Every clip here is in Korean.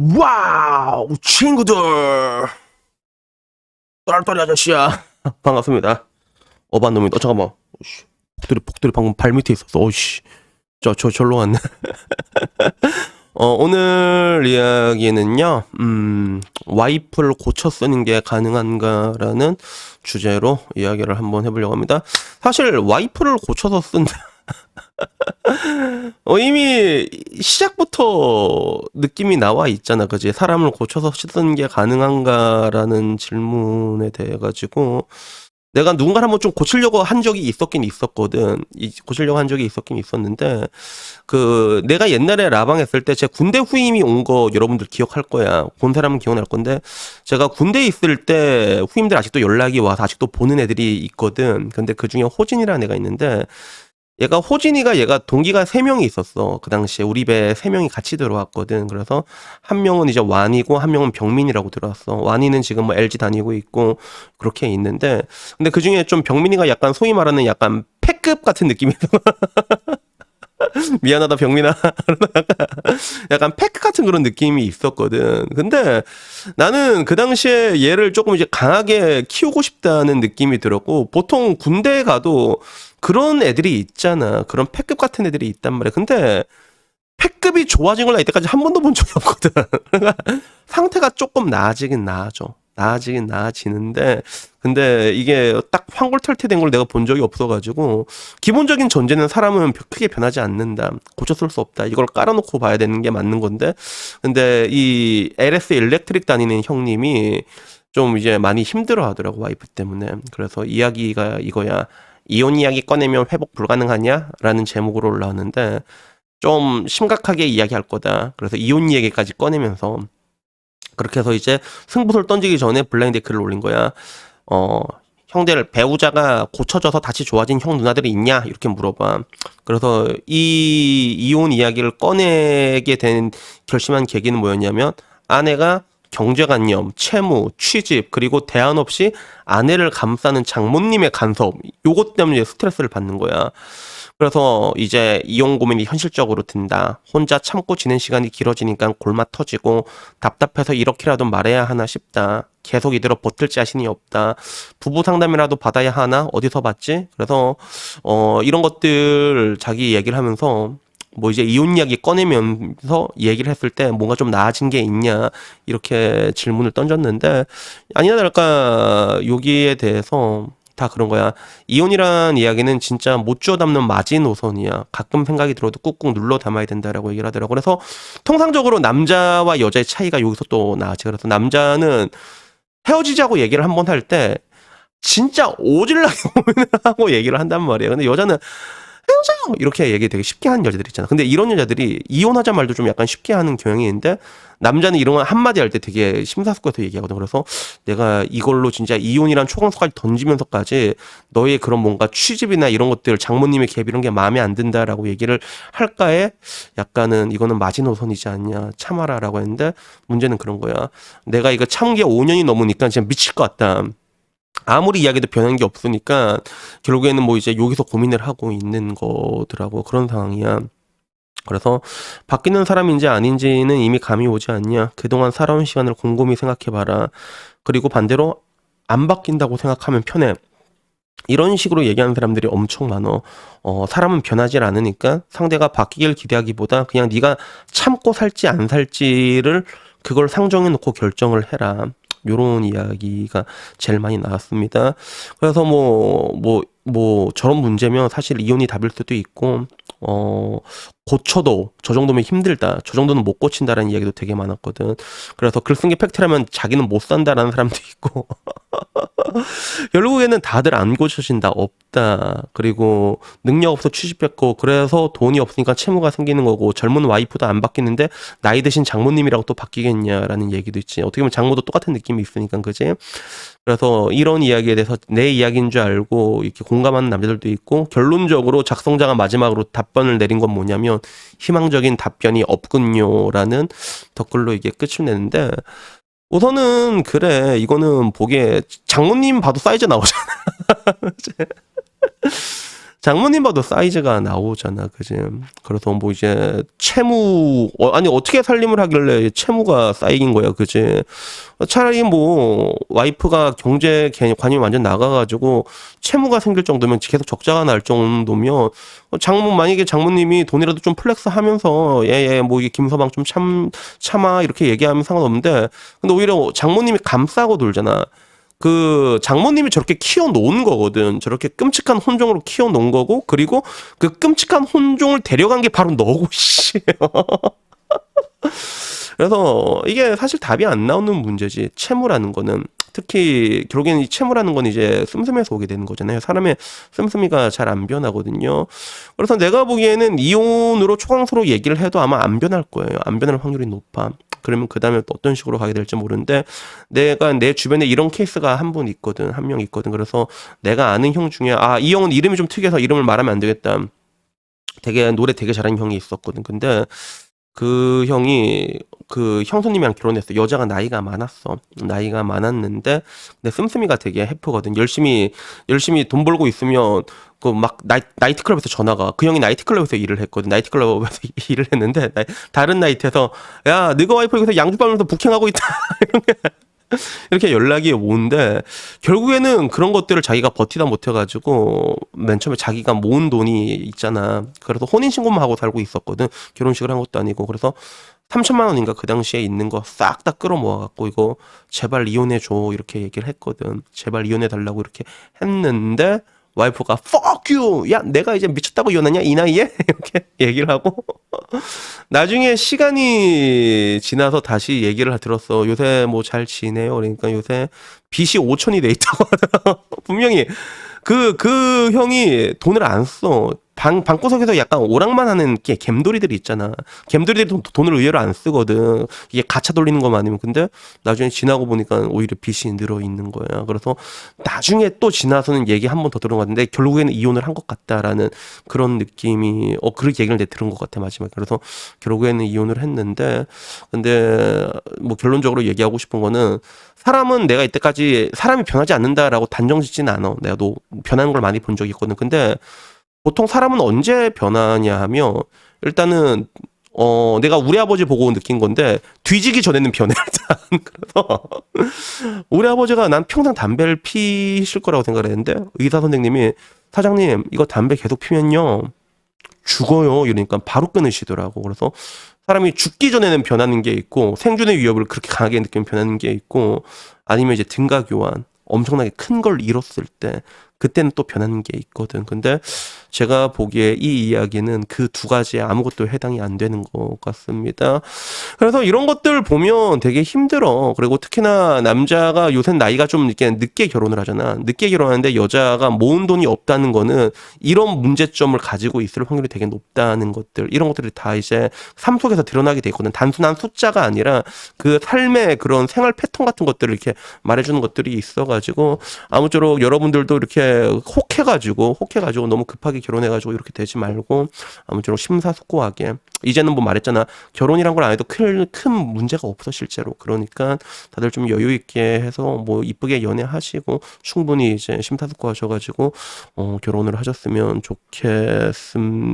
와우, 친구들! 또랄또리 아저씨야. 반갑습니다. 어반놈이, 잠깐만. 오씨. 복들이 방금 발 밑에 있었어. 오씨. 절로 왔네. 오늘 이야기는요, 와이프를 고쳐 쓰는 게 가능한가라는 주제로 이야기를 한번 해보려고 합니다. 사실, 와이프를 고쳐서 쓴다. 이미 시작부터 느낌이 나와 있잖아. 그지? 사람을 고쳐서 쓰는 게 가능한가라는 질문에 대해 가지고 내가 누군가를 한번 좀 고치려고 한 적이 있었긴 있었거든. 고치려고 한 적이 있었긴 있었는데 내가 옛날에 라방 했을 때 제 군대 후임이 온 거 여러분들 기억할 거야. 본 사람은 기억날 건데 제가 군대에 있을 때 후임들 아직도 연락이 와서 아직도 보는 애들이 있거든. 근데 그중에 호진이라는 애가 있는데 얘가 동기가 3명이 있었어. 그 당시에 우리 배 3명이 같이 들어왔거든. 그래서 한 명은 이제 완이고 한 명은 병민이라고 들어왔어. 완이는 지금 뭐 LG 다니고 있고 그렇게 있는데 근데 그중에 좀 병민이가 약간 소위 말하는 약간 패급 같은 느낌이 미안하다 병민아. 약간 패크 같은 그런 느낌이 있었거든. 근데 나는 그 당시에 얘를 조금 이제 강하게 키우고 싶다는 느낌이 들었고 보통 군대에 가도 그런 애들이 있잖아. 그런 패급 같은 애들이 있단 말이야. 근데 패급이 좋아진 걸 나 이때까지 한 번도 본 적이 없거든. 그러니까 상태가 조금 나아지긴 나아져. 나아지긴 나아지는데 근데 이게 딱 황골탈퇴된 걸 내가 본 적이 없어가지고 기본적인 전제는 사람은 크게 변하지 않는다. 고쳐쓸 수 없다. 이걸 깔아놓고 봐야 되는 게 맞는 건데 근데 이 LS 일렉트릭 다니는 형님이 좀 이제 많이 힘들어 하더라고. 와이프 때문에. 그래서 이야기가 이거야. 이혼 이야기 꺼내면 회복 불가능하냐? 라는 제목으로 올라왔는데 좀 심각하게 이야기할 거다. 그래서 이혼 얘기까지 꺼내면서 그렇게 해서 이제 승부수를 던지기 전에 블라인드 글을 올린 거야. 형들 배우자가 고쳐져서 다시 좋아진 형 누나들이 있냐? 이렇게 물어봐. 그래서 이 이혼 이야기를 꺼내게 된 결심한 계기는 뭐였냐면 아내가 경제관념, 채무, 취집, 그리고 대안 없이 아내를 감싸는 장모님의 간섭, 요것 때문에 스트레스를 받는 거야. 그래서 이제 이혼 고민이 현실적으로 든다. 혼자 참고 지낸 시간이 길어지니까 골마 터지고 답답해서 이렇게라도 말해야 하나 싶다. 계속 이대로 버틸 자신이 없다. 부부 상담이라도 받아야 하나? 어디서 받지? 그래서 이런 것들 자기 얘기를 하면서 뭐 이제 이혼 이야기 꺼내면서 얘기를 했을 때 뭔가 좀 나아진 게 있냐 이렇게 질문을 던졌는데 아니나 다를까 여기에 대해서 다 그런 거야. 이혼이란 이야기는 진짜 못 주워 담는 마지노선이야. 가끔 생각이 들어도 꾹꾹 눌러 담아야 된다라고 얘기를 하더라고. 그래서 통상적으로 남자와 여자의 차이가 여기서 또 나지. 그래서 남자는 헤어지자고 얘기를 한번 할 때 진짜 오질나게 고민을 하고 얘기를 한단 말이야. 근데 여자는 헤어져요! 이렇게 얘기 되게 쉽게 하는 여자들 있잖아. 근데 이런 여자들이 이혼하자 말도 좀 약간 쉽게 하는 경향이 있는데 남자는 이런 거 한마디 할 때 되게 심사숙고해서 얘기하거든. 그래서 내가 이걸로 진짜 이혼이란 초강수까지 던지면서까지 너의 그런 뭔가 취집이나 이런 것들 장모님의 갭 이런 게 마음에 안 든다라고 얘기를 할까에 약간은 이거는 마지노선이지 않냐 참아라라고 했는데 문제는 그런 거야. 내가 이거 참은 게 5년이 넘으니까 진짜 미칠 것 같다. 아무리 이야기도 변한 게 없으니까 결국에는 뭐 이제 여기서 고민을 하고 있는 거더라고. 그런 상황이야. 그래서 바뀌는 사람인지 아닌지는 이미 감이 오지 않냐. 그동안 살아온 시간을 곰곰이 생각해봐라. 그리고 반대로 안 바뀐다고 생각하면 편해. 이런 식으로 얘기하는 사람들이 엄청 많어. 사람은 변하지 않으니까 상대가 바뀌길 기대하기보다 그냥 네가 참고 살지 안 살지를 그걸 상정해 놓고 결정을 해라. 요런 이야기가 제일 많이 나왔습니다. 그래서 저런 문제면 사실 이혼이 답일 수도 있고, 고쳐도 저 정도면 힘들다. 저 정도는 못 고친다라는 이야기도 되게 많았거든. 그래서 글 쓴 게 팩트라면 자기는 못 산다라는 사람도 있고. 결국에는 다들 안 고쳐진다, 없다. 그리고 능력 없어 취직했고, 그래서 돈이 없으니까 채무가 생기는 거고, 젊은 와이프도 안 바뀌는데, 나이 드신 장모님이라고 또 바뀌겠냐라는 얘기도 있지. 어떻게 보면 장모도 똑같은 느낌이 있으니까, 그지? 그래서 이런 이야기에 대해서 내 이야기인 줄 알고, 이렇게 공감하는 남자들도 있고, 결론적으로 작성자가 마지막으로 답변을 내린 건 뭐냐면, 희망적인 답변이 없군요라는 댓글로 이게 끝을 내는데, 우선은 그래 이거는 보기에 장모님 봐도 사이즈 나오잖아. 장모님 봐도 사이즈가 나오잖아, 그지? 그래서 뭐 이제 채무, 아니, 어떻게 살림을 하길래 채무가 쌓이긴 거야, 그지? 차라리 뭐, 와이프가 경제 관념이 완전 나가가지고 채무가 생길 정도면 계속 적자가 날 정도면, 만약에 장모님이 돈이라도 좀 플렉스 하면서, 뭐, 이게 김서방 좀 참아, 이렇게 얘기하면 상관없는데, 근데 오히려 장모님이 감싸고 돌잖아. 그 장모님이 저렇게 키워 놓은 거거든. 저렇게 끔찍한 혼종으로 키워 놓은 거고, 그리고 그 끔찍한 혼종을 데려간 게 바로 너고, 씨. 그래서 이게 사실 답이 안 나오는 문제지. 채무라는 거는. 특히 결국에는 이 채무라는 건 이제 씀씀이에서 오게 되는 거잖아요. 사람의 씀씀이가 잘 안 변하거든요. 그래서 내가 보기에는 이혼으로 초강수로 얘기를 해도 아마 안 변할 거예요. 안 변할 확률이 높아. 그러면 그 다음에 또 어떤 식으로 가게 될지 모르는데, 내가 내 주변에 이런 케이스가 한 분 있거든. 한 명 있거든. 그래서 내가 아는 형 중에, 이 형은 이름이 좀 특이해서 이름을 말하면 안 되겠다. 되게 노래 되게 잘하는 형이 있었거든. 근데 그 형이 그 형수님이랑 결혼했어. 여자가 나이가 많았어. 나이가 많았는데, 근데 씀씀이가 되게 해프거든. 열심히 돈 벌고 있으면 그 막 나이트클럽에서 전화가, 그 형이 나이트클럽에서 일을 했거든. 나이트클럽에서 일을 했는데, 다른 나이트에서, 야, 너가 와이프 여기서 양주방에서 부킹하고 있다. 이렇게 연락이 오는데, 결국에는 그런 것들을 자기가 버티다 못해가지고 맨 처음에 자기가 모은 돈이 있잖아. 그래서 혼인신고만 하고 살고 있었거든. 결혼식을 한 것도 아니고. 그래서 3천만 원인가 그 당시에 있는 거 싹 다 끌어모아갖고, 이거 제발 이혼해줘, 이렇게 얘기를 했거든. 제발 이혼해달라고 이렇게 했는데, 와이프가 fuck you, 야 내가 이제 미쳤다고 이혼하냐 이 나이에, 이렇게 얘기를 하고 나중에 시간이 지나서 다시 얘기를 들었어. 요새 뭐 잘 지내요? 그러니까 요새 빚이 5천이 돼 있다고 하더라. 분명히 그 형이 돈을 안 써. 방구석에서 약간 오락만 하는 게 갬돌이들이 있잖아. 갬돌이들이 돈을 의외로 안 쓰거든. 이게 가차 돌리는 것만 아니면. 근데 나중에 지나고 보니까 오히려 빚이 늘어 있는 거야. 그래서 나중에 또 지나서는 얘기 한 번 더 들은 것 같은데, 결국에는 이혼을 한 것 같다라는 그런 느낌이, 그런 얘기를 내가 들은 것 같아, 마지막에. 그래서 결국에는 이혼을 했는데, 근데 뭐 결론적으로 얘기하고 싶은 거는, 사람은 내가 이때까지 사람이 변하지 않는다라고 단정 짓지는 않아. 내가 너 변하는 걸 많이 본 적이 있거든. 근데 보통 사람은 언제 변하냐 하면, 일단은 내가 우리 아버지 보고 느낀 건데, 뒤지기 전에는 변해, 일단. 그래서 우리 아버지가 난 평생 담배를 피실 거라고 생각을 했는데, 의사 선생님이 사장님 이거 담배 계속 피면요 죽어요, 이러니까 바로 끊으시더라고. 그래서 사람이 죽기 전에는 변하는 게 있고, 생존의 위협을 그렇게 강하게 느끼면 변하는 게 있고, 아니면 이제 등가 교환, 엄청나게 큰 걸 잃었을 때, 그때는 또 변하는 게 있거든. 근데 제가 보기에 이 이야기는 그 두 가지에 아무것도 해당이 안 되는 것 같습니다. 그래서 이런 것들 보면 되게 힘들어. 그리고 특히나 남자가 요새 나이가 좀 이렇게 늦게 결혼을 하잖아. 늦게 결혼하는데 여자가 모은 돈이 없다는 거는 이런 문제점을 가지고 있을 확률이 되게 높다는 것들, 이런 것들이 다 이제 삶 속에서 드러나게 돼 있거든. 단순한 숫자가 아니라 그 삶의 그런 생활 패턴 같은 것들을 이렇게 말해주는 것들이 있어가지고, 아무쪼록 여러분들도 이렇게 혹해가지고 너무 급하게 결혼해가지고 이렇게 되지 말고, 아무쪼록 심사숙고하게. 이제는 뭐 말했잖아, 결혼이란 걸 안 해도 큰 문제가 없어 실제로. 그러니까 다들 좀 여유 있게 해서 뭐 이쁘게 연애하시고 충분히 이제 심사숙고하셔가지고 결혼을 하셨으면 좋겠습니다.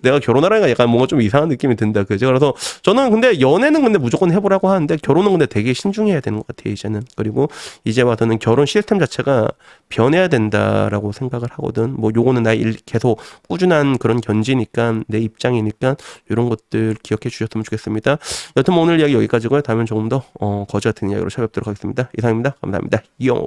내가 결혼하라니까 약간 뭔가 좀 이상한 느낌이 든다, 그죠? 그래서 저는 근데 연애는 근데 무조건 해보라고 하는데, 결혼은 근데 되게 신중해야 되는 것 같아요, 이제는. 그리고 이제 와서는 결혼 시스템 자체가 변해야 된다라고 생각을 하거든. 뭐 요거는 나 계속 꾸준한 그런 견지니까, 내 입장이니까 이런 것들 기억해 주셨으면 좋겠습니다. 여튼 뭐 오늘 이야기 여기까지고요. 다음엔 조금 더 거지 같은 이야기로 찾아뵙도록 하겠습니다. 이상입니다. 감사합니다. 용.